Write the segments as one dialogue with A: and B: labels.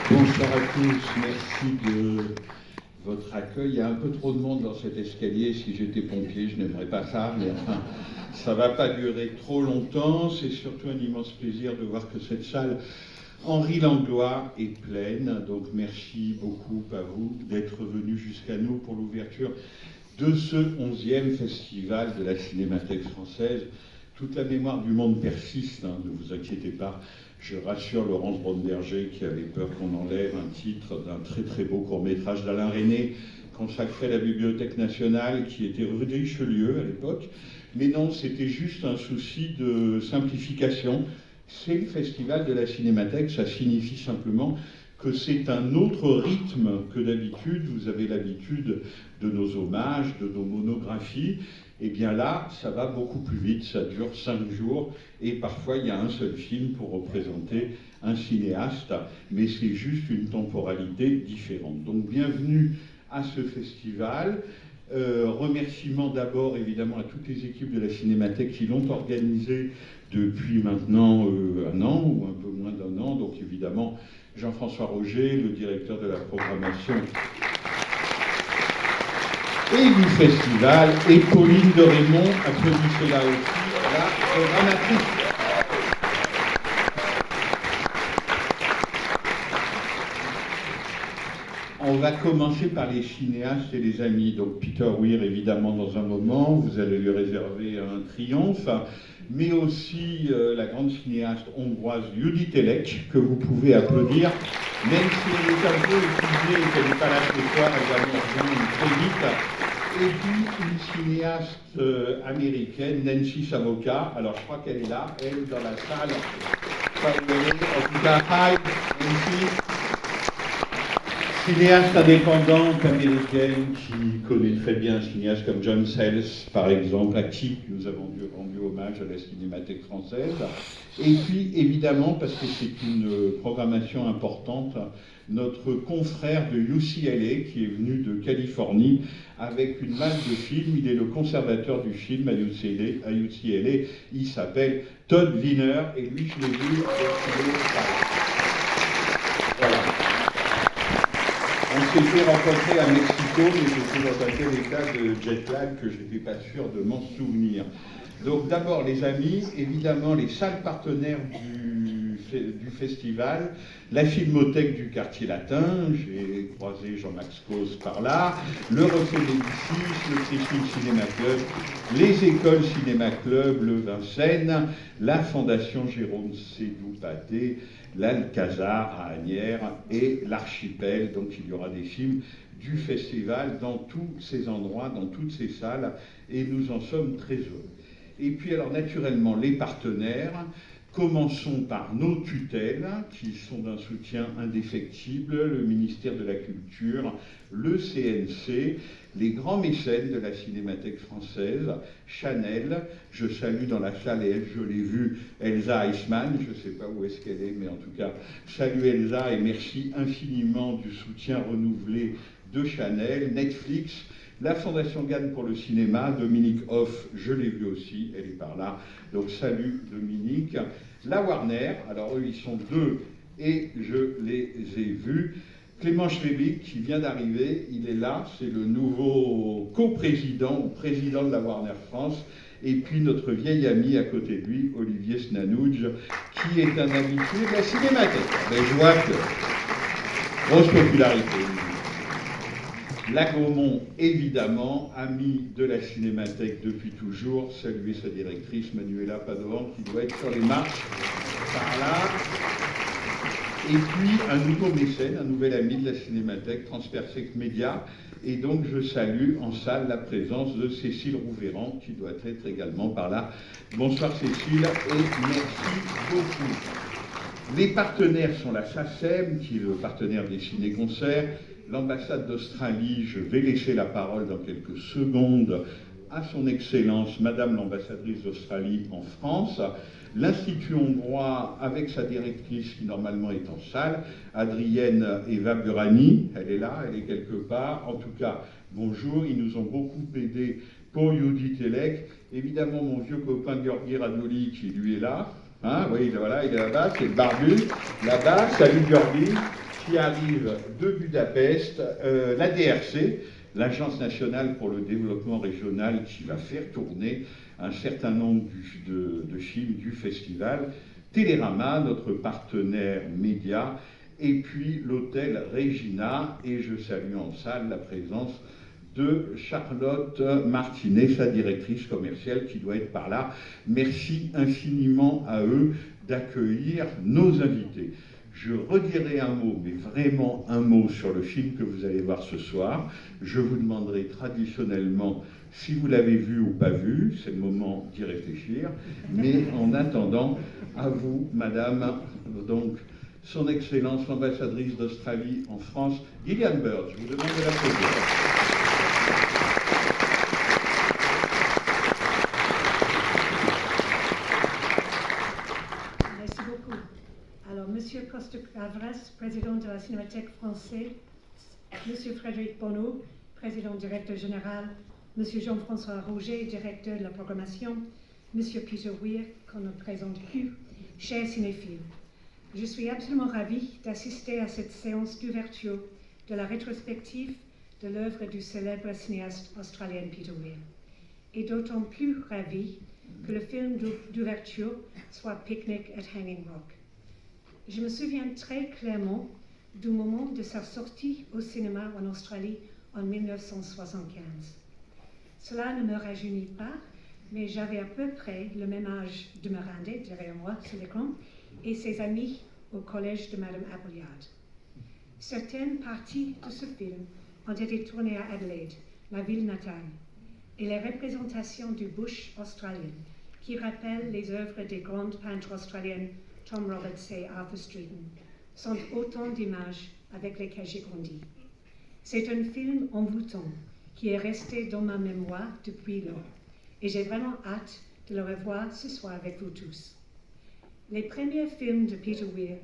A: Bonsoir à tous, merci de votre accueil. Il y a un peu trop de monde dans cet escalier. Si j'étais pompier, je n'aimerais pas ça, mais enfin, ça ne va pas durer trop longtemps. C'est surtout un immense plaisir de voir que cette salle Henri Langlois est pleine. Donc merci beaucoup à vous d'être venus jusqu'à nous pour l'ouverture de ce 11e festival de la Cinémathèque française. Toute la mémoire du monde persiste, hein, ne vous inquiétez pas. Je rassure Laurence Bromberger qui avait peur qu'on enlève un titre d'un très très beau court-métrage d'Alain Resnais consacré à la Bibliothèque nationale qui était rue de Richelieu à l'époque. Mais non, c'était juste un souci de simplification. C'est le festival de la Cinémathèque, ça signifie simplement que c'est un autre rythme que d'habitude. Vous avez l'habitude de nos hommages, de nos monographies. Et bien là, ça va beaucoup plus vite, ça dure 5 jours, et parfois il y a un seul film pour représenter un cinéaste, mais c'est juste une temporalité différente. Donc bienvenue à ce festival. Remerciements d'abord évidemment à toutes les équipes de la Cinémathèque qui l'ont organisé depuis maintenant un an, ou un peu moins d'un an. Donc évidemment Jean-François Roger, le directeur de la programmation et du festival, et Pauline de Raymond, applaudissez-la aussi, la programmatrice. On va commencer par les cinéastes et les amis. Donc Peter Weir, évidemment, dans un moment, vous allez lui réserver un triomphe, mais aussi la grande cinéaste hongroise Judit Elek, que vous pouvez applaudir, même si elle est un peu épuisée et qu'elle n'est pas là ce soir, elle va nous rejoindre très vite. Et puis une cinéaste américaine, Nancy Savoca. Alors je crois qu'elle est là, elle, dans la salle. En tout cas, hi, Nancy. Cinéaste indépendante américaine qui connaît très bien un cinéaste comme John Sayles, par exemple, à qui nous avons rendu hommage à la Cinémathèque française. Et puis, évidemment, parce que c'est une programmation importante, notre confrère de UCLA, qui est venu de Californie avec une masse de films. Il est le conservateur du film à UCLA. Il s'appelle Todd Wiener, et lui, je l'ai vu voilà. On s'était rencontrés à Mexico, mais j'étais dans un tel état de jet lag que je n'étais pas sûr de m'en souvenir. Donc d'abord les amis, évidemment les salles partenaires du festival, la Filmothèque du Quartier Latin, j'ai croisé Jean-Max Cause par là, le Reflet Médicis, le Cécile Cinéma Club, les écoles Cinéma Club, le Vincennes, la Fondation Jérôme Sédou-Pathé, l'Alcazar à Asnières et l'Archipel. Donc il y aura des films du festival dans tous ces endroits, dans toutes ces salles, et nous en sommes très heureux. Et puis alors naturellement les partenaires, commençons par nos tutelles qui sont d'un soutien indéfectible, le ministère de la Culture, le CNC, les grands mécènes de la Cinémathèque française, Chanel, je salue dans la salle, et elle, je l'ai vue, Elsa Eisman, je ne sais pas où est-ce qu'elle est, mais en tout cas, salut Elsa et merci infiniment du soutien renouvelé de Chanel, Netflix, la Fondation Gann pour le cinéma, Dominique Hoff, je l'ai vu aussi, elle est par là, donc salut Dominique. La Warner, alors eux ils sont deux et je les ai vus. Clément Schwebig qui vient d'arriver, il est là, c'est le nouveau coprésident ou président de la Warner France. Et puis notre vieil ami à côté de lui, Olivier Snanouj, qui est un habitué de la Cinémathèque. Mais je vois que grosse popularité. La Gaumont, évidemment, amie de la Cinémathèque depuis toujours, saluer sa directrice Manuela Padovan qui doit être sur les marches par là. Et puis un nouveau mécène, un nouvel ami de la Cinémathèque, Transpersec Média. Et donc je salue en salle la présence de Cécile Rouvéran qui doit être également par là. Bonsoir Cécile et merci beaucoup. Les partenaires sont la SACEM, qui est le partenaire des ciné-concerts, l'ambassade d'Australie, je vais laisser la parole dans quelques secondes à son Excellence, Madame l'ambassadrice d'Australie en France, l'Institut hongrois avec sa directrice qui normalement est en salle, Adrienne Eva Burani, elle est là, elle est quelque part, en tout cas, bonjour, ils nous ont beaucoup aidés pour Judit Elek, évidemment mon vieux copain Gheorghi Radoli qui lui est là, hein, oui, voilà, il est là-bas, c'est le barbu, là-bas, salut Gheorghi, qui arrive de Budapest, la DRC, l'Agence nationale pour le développement régional, qui va faire tourner un certain nombre de films du festival, Télérama, notre partenaire média, et puis l'hôtel Regina, et je salue en salle la présence de Charlotte Martinet, sa directrice commerciale, qui doit être par là. Merci infiniment à eux d'accueillir nos invités. Je redirai un mot, mais vraiment un mot sur le film que vous allez voir ce soir. Je vous demanderai traditionnellement si vous l'avez vu ou pas vu, c'est le moment d'y réfléchir. Mais en attendant, à vous, Madame, donc, Son Excellence l'ambassadrice d'Australie en France, Gillian Bird. Je vous demande de l'applaudir.
B: Monsieur Costa-Gavras, président de la Cinémathèque française, Monsieur Frédéric Bonneau, président directeur général, Monsieur Jean-François Roger, directeur de la programmation, Monsieur Peter Weir, qu'on ne présente plus, chers cinéphiles. Je suis absolument ravie d'assister à cette séance d'ouverture de la rétrospective de l'œuvre du célèbre cinéaste australien Peter Weir. Et d'autant plus ravie que le film d'ouverture soit Picnic at Hanging Rock. Je me souviens très clairement du moment de sa sortie au cinéma en Australie en 1975. Cela ne me rajeunit pas, mais j'avais à peu près le même âge de Miranda, derrière moi sur l'écran, et ses amis au collège de Madame Appleyard. Certaines parties de ce film ont été tournées à Adelaide, ma ville natale, et les représentations du bush australien, qui rappellent les œuvres des grandes peintres australiennes Tom Roberts et Arthur Streeton, sont autant d'images avec lesquelles j'ai grandi. C'est un film envoûtant qui est resté dans ma mémoire depuis lors, et j'ai vraiment hâte de le revoir ce soir avec vous tous. Les premiers films de Peter Weir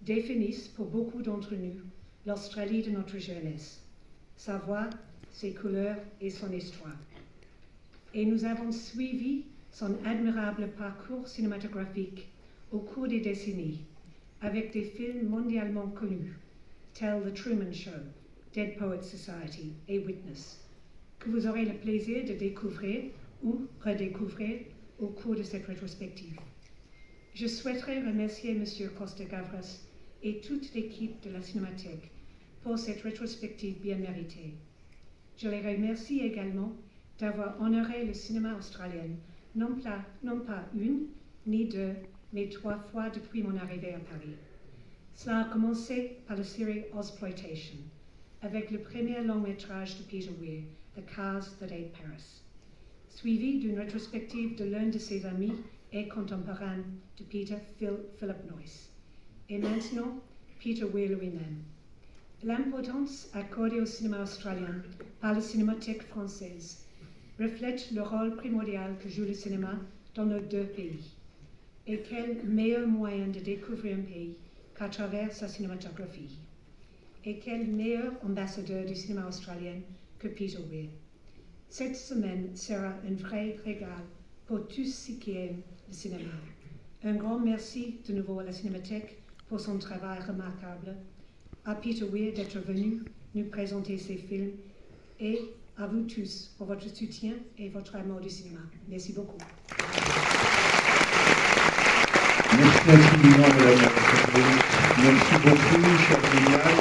B: définissent pour beaucoup d'entre nous l'Australie de notre jeunesse, sa voix, ses couleurs et son histoire. Et nous avons suivi son admirable parcours cinématographique au cours des décennies, avec des films mondialement connus, tels The Truman Show, Dead Poets Society et Witness, que vous aurez le plaisir de découvrir ou redécouvrir au cours de cette rétrospective. Je souhaiterais remercier M. Costa-Gavras et toute l'équipe de la Cinémathèque pour cette rétrospective bien méritée. Je les remercie également d'avoir honoré le cinéma australien, non pas une ni deux, mais 3 fois depuis mon arrivée à Paris. Cela a commencé par la série Ozploitation, avec le premier long-métrage de Peter Weir, The Cars That Ate Paris, suivi d'une rétrospective de l'un de ses amis et contemporains de Peter, Philip Noyce, et maintenant Peter Weir lui-même. L'importance accordée au cinéma australien par la Cinémathèque française reflète le rôle primordial que joue le cinéma dans nos deux pays. Et quel meilleur moyen de découvrir un pays qu'à travers sa cinématographie. Et quel meilleur ambassadeur du cinéma australien que Peter Weir. Cette semaine sera un vrai régal pour tous ceux qui aiment le cinéma. Un grand merci de nouveau à la Cinémathèque pour son travail remarquable, à Peter Weir d'être venu nous présenter ses films et à vous tous pour votre soutien et votre amour du cinéma. Merci beaucoup.
A: Merci infiniment, Madame la Présidente. Merci beaucoup, cher Gillian.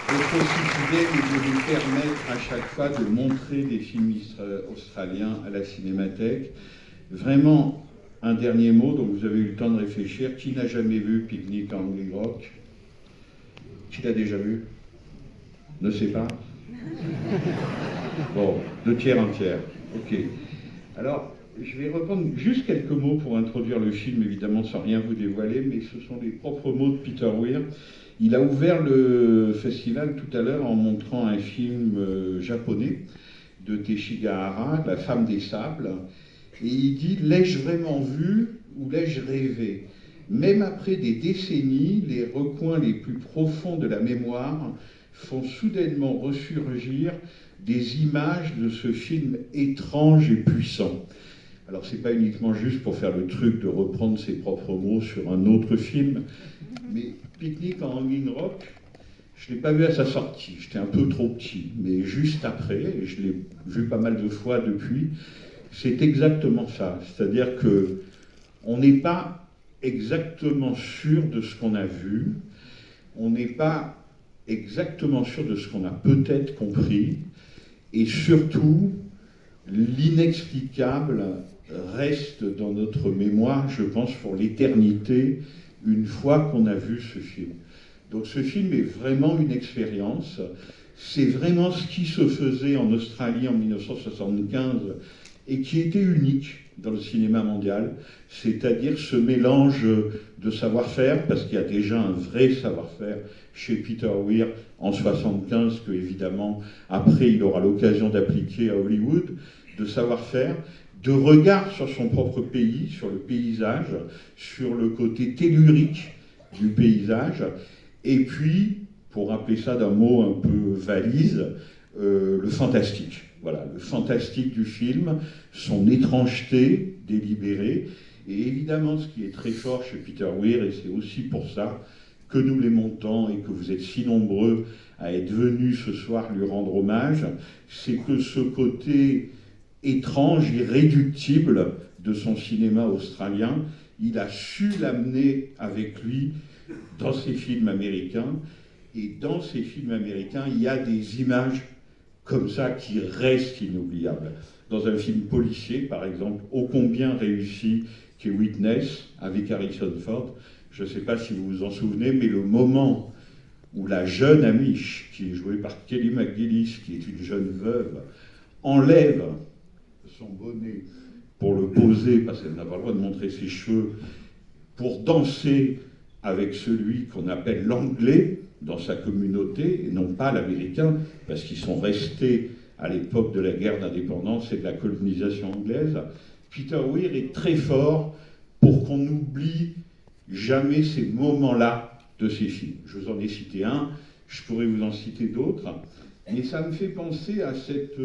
A: D'être aussi fidèle et de nous permettre à chaque fois de montrer des films australiens à la Cinémathèque. Vraiment, un dernier mot, donc vous avez eu le temps de réfléchir. Qui n'a jamais vu Picnic à Hanging Rock? Qui l'a déjà vu? Ne sait pas? Bon, 2 tiers, 1 tiers. Ok. Alors, je vais reprendre juste quelques mots pour introduire le film, évidemment sans rien vous dévoiler, mais ce sont les propres mots de Peter Weir. Il a ouvert le festival tout à l'heure en montrant un film japonais de Teishi Gahara, La femme des sables, et il dit « L'ai-je vraiment vu ou l'ai-je rêvé ?» Même après des décennies, les recoins les plus profonds de la mémoire font soudainement ressurgir des images de ce film étrange et puissant. Alors, c'est pas uniquement juste pour faire le truc de reprendre ses propres mots sur un autre film, Mais Picnic en Hanging Rock, je ne l'ai pas vu à sa sortie, j'étais un peu trop petit, mais juste après, et je l'ai vu pas mal de fois depuis, c'est exactement ça. C'est-à-dire que on n'est pas exactement sûr de ce qu'on a vu, on n'est pas exactement sûr de ce qu'on a peut-être compris, et surtout, l'inexplicable reste dans notre mémoire, je pense, pour l'éternité, une fois qu'on a vu ce film. Donc ce film est vraiment une expérience, c'est vraiment ce qui se faisait en Australie en 1975 et qui était unique dans le cinéma mondial, c'est-à-dire ce mélange de savoir-faire, parce qu'il y a déjà un vrai savoir-faire chez Peter Weir en 1975, que évidemment après il aura l'occasion d'appliquer à Hollywood, de savoir-faire, de regard sur son propre pays, sur le paysage, sur le côté tellurique du paysage, et puis, pour rappeler ça d'un mot un peu valise, le fantastique. Voilà, le fantastique du film, son étrangeté délibérée, et évidemment ce qui est très fort chez Peter Weir, et c'est aussi pour ça que nous l'aimons tant et que vous êtes si nombreux à être venus ce soir lui rendre hommage, c'est que ce côté étrange, irréductible de son cinéma australien, il a su l'amener avec lui dans ses films américains, et dans ces films américains, il y a des images comme ça qui restent inoubliables. Dans un film policier, par exemple, ô combien réussi, qui est Witness, avec Harrison Ford, je ne sais pas si vous vous en souvenez, mais le moment où la jeune Amish, qui est jouée par Kelly McGillis, qui est une jeune veuve, enlève son bonnet pour le poser, parce qu'elle n'a pas le droit de montrer ses cheveux, pour danser avec celui qu'on appelle l'anglais dans sa communauté, et non pas l'américain, parce qu'ils sont restés à l'époque de la guerre d'indépendance et de la colonisation anglaise. Peter Weir est très fort pour qu'on n'oublie jamais ces moments-là de ses films. Je vous en ai cité un, je pourrais vous en citer d'autres, mais ça me fait penser à cette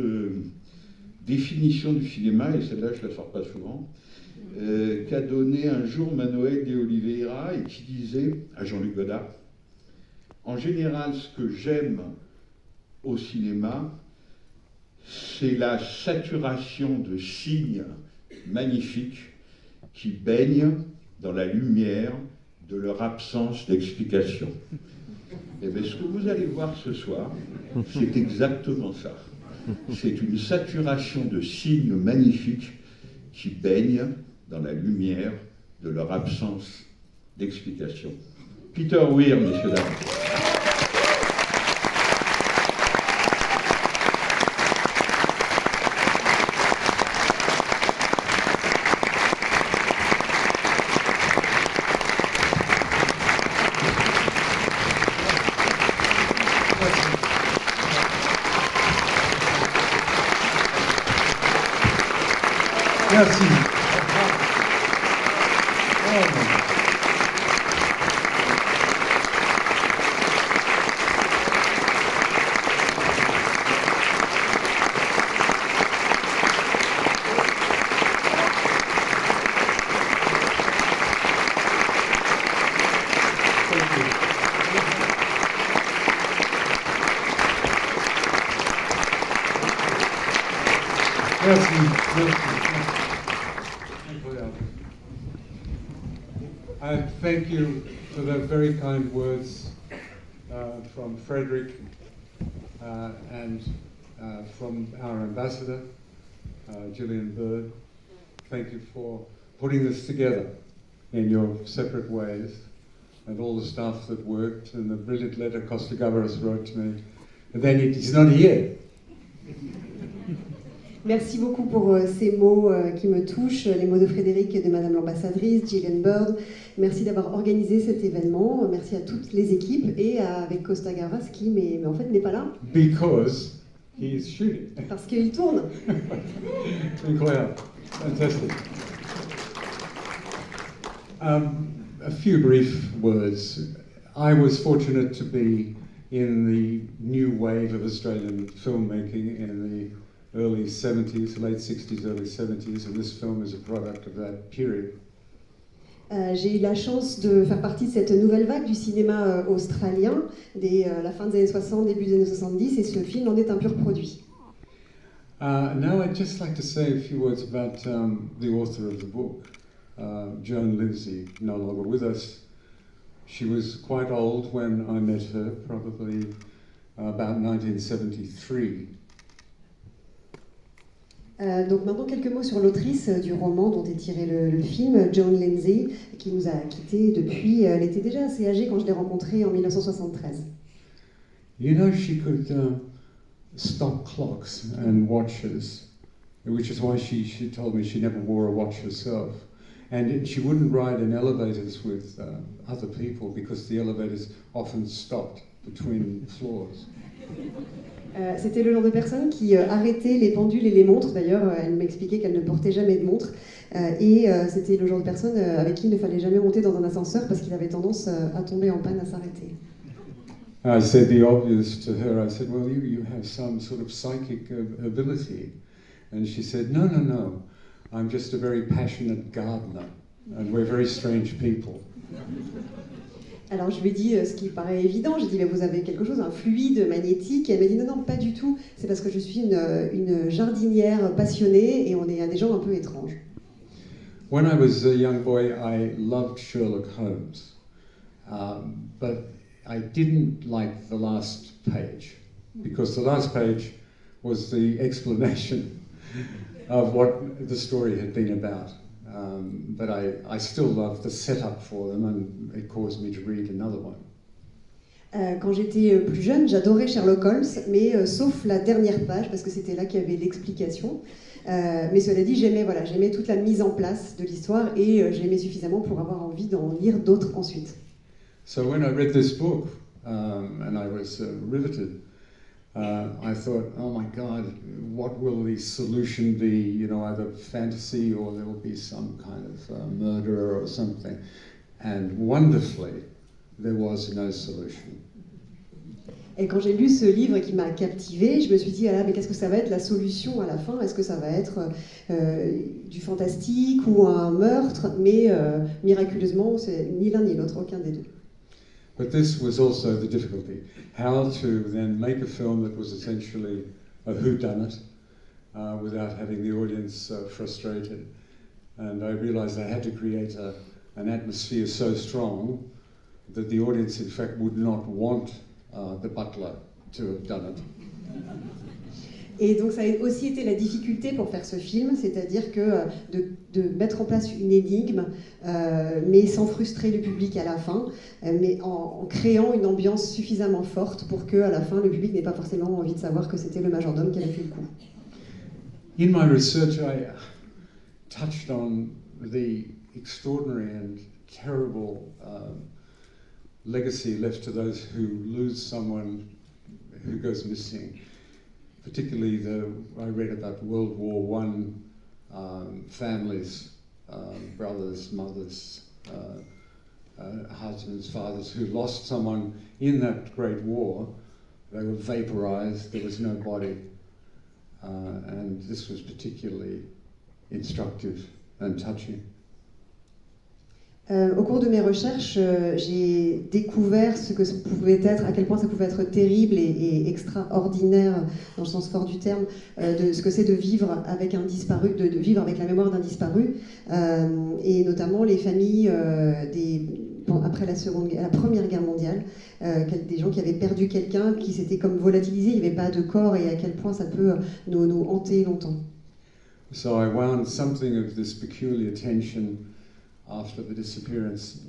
A: définition du cinéma, et celle-là je ne la sors pas souvent, qu'a donné un jour Manuel de Oliveira et qui disait à Jean-Luc Godard, en général, ce que j'aime au cinéma, c'est la saturation de signes magnifiques qui baignent dans la lumière de leur absence d'explication. Et bien, ce que vous allez voir ce soir, c'est exactement ça. C'est une saturation de signes magnifiques qui baignent dans la lumière de leur absence d'explication. Peter Weir, messieurs, dames.
C: Merci. I thank you for the very kind words from Frederick and from our ambassador, Gillian Bird. Thank you for putting this together in your separate ways, and all the staff that worked, and the brilliant letter Costa Gavras wrote to me. And then he's not here.
D: Merci beaucoup pour ces mots qui me touchent, les mots de Frédéric et de Madame l'ambassadrice, Gillian Bird. Merci d'avoir organisé cet événement. Merci à toutes les équipes et avec Costa Gavras qui, mais en fait, n'est pas là.
C: Because he is shooting.
D: Parce qu'il tourne.
C: Incroyable. Fantastic. A few brief words. I was fortunate to be in the new wave of Australian filmmaking in the early 70s, late 60s, early 70s, and this film is a product of that period.
D: J'ai eu la chance de faire partie de cette nouvelle vague du cinéma australien, dès la fin des années 60, début des années 70, et ce film en est un pur produit.
C: Now I'd just like to say a few words about the author of the book, Joan Lindsay, no longer with us. She was quite old when I met her, probably about 1973.
D: Donc maintenant quelques mots sur l'autrice du roman dont est tiré le film, Joan Lindsay, qui nous a quittés depuis. Elle était déjà assez âgée quand je l'ai rencontrée en 1973.
C: You know, she could stop clocks and watches, which is why she told me she never wore a watch herself. And she wouldn't ride in elevators with other people because the elevators often stopped between floors.
D: C'était le genre de personne qui arrêtait les pendules et les montres. D'ailleurs, elle m'expliquait qu'elle ne portait jamais de montre. Et c'était le genre de personne avec qui il ne fallait jamais monter dans un ascenseur parce qu'il avait tendance à tomber en panne, à s'arrêter.
C: I said the obvious to her. I said, well, you have some sort of psychic ability. And she said, no, no, no. I'm just a very passionate gardener. And we're very strange people.
D: Alors je lui ai dit ce qui paraît évident, j'ai dit mais vous avez quelque chose, un fluide magnétique, et elle m'a dit non, non, pas du tout, c'est parce que je suis une jardinière passionnée et on est des gens un peu étranges.
C: When I was a young boy, I loved Sherlock Holmes, but I didn't like the last page, because the last page was the explanation of what the story had been about. But I still loved the setup for them, and it caused me to read another one.
D: Quand j'étais plus jeune, j'adorais Sherlock Holmes, mais sauf la dernière page, parce que c'était là qu'il y avait l'explication. Mais cela dit, j'aimais toute la mise en place de l'histoire, et j'aimais suffisamment pour avoir envie d'en lire d'autres ensuite.
C: So when I read this book, and I was riveted, I thought, oh my God, what will the solution be? You know, either fantasy or there will be some kind of murderer or something. And wonderfully, there was no solution.
D: Et quand j'ai lu ce livre qui m'a captivée, je me suis dit, ah là, mais qu'est-ce que ça va être la solution à la fin? Est-ce que ça va être du fantastique ou un meurtre? Mais miraculeusement, c'est ni l'un ni l'autre, aucun des deux.
C: But this was also the difficulty, how to then make a film that was essentially a whodunit without having the audience frustrated. And I realized I had to create an atmosphere so strong that the audience in fact would not want the butler to have done it.
D: Et donc ça a aussi été la difficulté pour faire ce film, c'est-à-dire que de mettre en place une énigme, mais sans frustrer le public à la fin, mais en créant une ambiance suffisamment forte pour qu'à la fin, le public n'ait pas forcément envie de savoir que c'était le majordome qui avait fait le coup.
C: In my research, I touched on the extraordinary and terrible legacy left to those who lose someone who goes missing. Particularly, I read about World War I families, brothers, mothers, husbands, fathers who lost someone in that great war. They were vaporized, there was no body. And this was particularly instructive and touching.
D: Au cours de mes recherches, j'ai découvert ce que ça pouvait être, à quel point ça pouvait être terrible et extraordinaire, dans le sens fort du terme, de ce que c'est de vivre avec un disparu, de vivre avec la mémoire d'un disparu, et notamment les familles après la Première Guerre mondiale, des gens qui avaient perdu quelqu'un, qui s'était comme volatilisé, il n'y avait pas de corps, et à quel point ça peut nous hanter longtemps.
C: So I wound something of this peculiar tension after the disappearance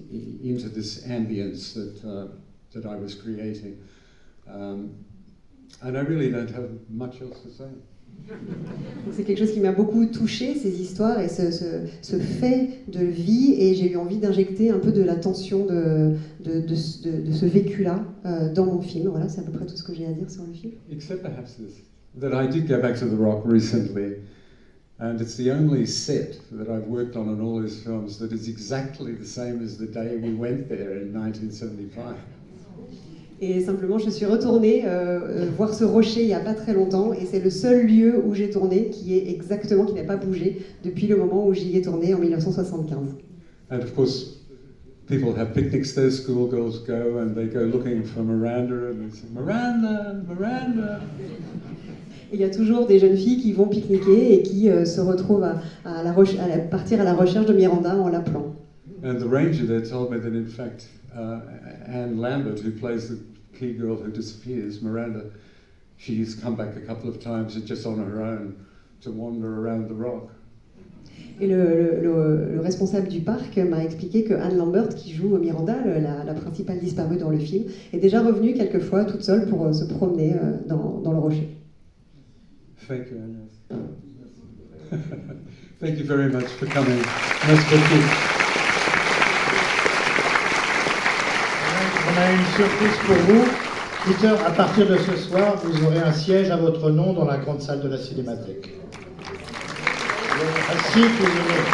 C: into this ambience that I was creating. And I really don't have much else to say.
D: C'est quelque chose qui m'a beaucoup touchée, ces histoires et ce fait de vie, et j'ai eu envie d'injecter un peu de la tension de ce vécu-là dans mon film. Voilà, c'est à peu près tout ce que j'ai à dire sur le film.
C: Except perhaps this, that I did go back to the Rock recently. And it's the only set that I've worked on in all these films that is exactly the same as the day we went there in 1975.
D: Et simplement, je suis retournée voir ce rocher il n'y a pas très longtemps, et c'est le seul lieu où j'ai tourné qui n'a pas bougé depuis le moment où j'y ai tourné en 1975.
C: And of course, people have picnics there, schoolgirls go, and they go looking for Miranda, and they say, Miranda, Miranda.
D: Il y a toujours des jeunes filles qui vont pique-niquer et qui se retrouvent partir à la recherche de Miranda en l'appelant.
C: And the ranger there told me that in fact, Anne Lambert, who plays the key girl who disappears, Miranda, she's come back a couple of times just on her own to wander around the rock.
D: Et le responsable du parc m'a expliqué que Anne Lambert, qui joue Miranda, la principale disparue dans le film, est déjà revenue quelques fois toute seule pour se promener dans le rocher.
C: Thank you, Agnès. Thank you very much for coming. Merci beaucoup.
E: On a une surprise pour vous. Peter, à partir de ce soir, vous aurez un siège à votre nom dans la grande salle de la Cinémathèque. Assis, vous aurez.